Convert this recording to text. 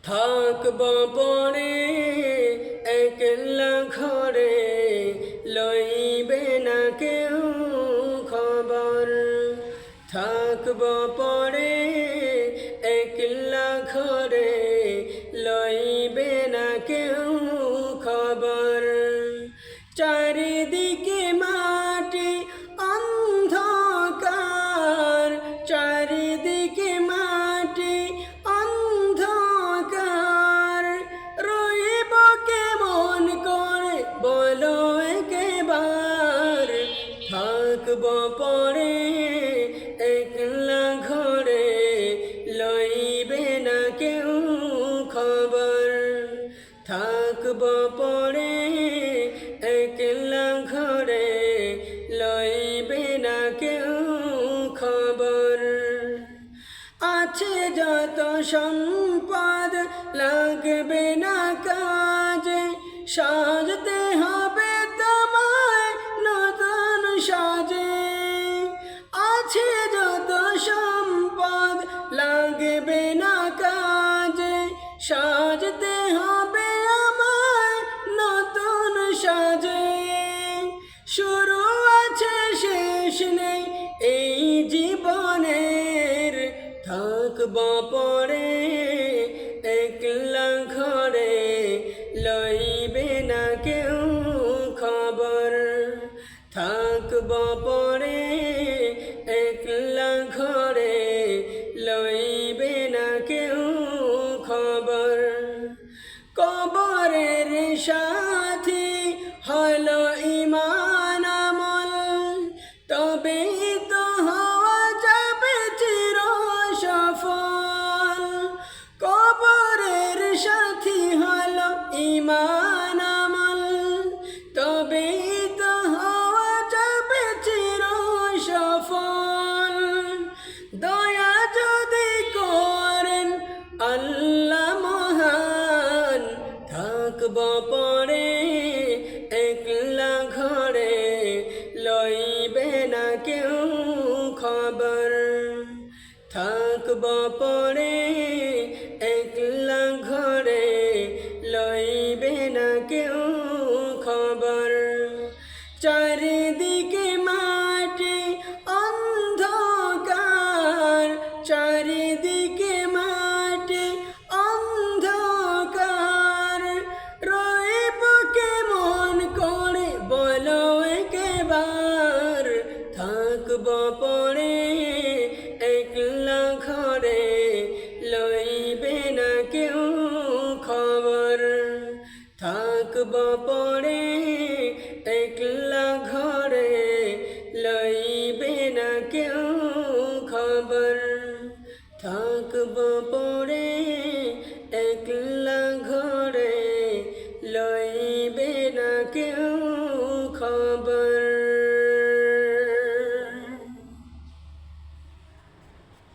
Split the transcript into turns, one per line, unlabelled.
থাকব পরে একলা ঘরে, লইবে না কেউ খবর। থাকব পরে একলা ঘরে, লইবে না কেউ খবর। চারিদিকে মাটি অন্ধকার, চারিদিকে মাটি অন্ধকার। রইব কেমন করে বলো একবার, থাকব পরে একলা ঘরে, লইবে না কেউ খবর। থাকব পরে একলা ঘরে, লইবে না কেউ খবর। আছে যত সম্পদ লাগবে না কাজে, সাজতে হবে তোমায় নতুন সাজে। আছে যত সম্পদ লাগবে না কাজে, সাজতে হবে আমায় নতুন সাজে। শুরু আছে শেষ নেই এই জীবনের, থাকব পরে একলা ঘরে, লইবে না কেউ খবর। থাকব পরে একলা ঘরে, লইবে না কেউ খবর। কবরের সাথী হলো ঈমান আমল, তবেই তো হওয়া যাবে চির সফল। কবরের সাথী হলো ঈমান আমল, তবেই তো হওয়া যাবে চির সফল। দয়া যদি করেন আল্লাহ মহান, থাকব পরে একলা ঘরে, লইবে না কেউ খবর। থাকব পরে একলা ঘরে, লইবে না কেউ খবর। চারিদিকে মাটি অন্ধকার, চারিদিকে মাটি অন্ধকার। রইব কেমন করে বলো একবার, থাকব পরে একলা ঘরে, লইবে না কেউ খবর। থাকব পরে একলা ঘরে, লইবে না কেউ খবর। থাকব পরে একলা ঘরে, লইবে না কেউ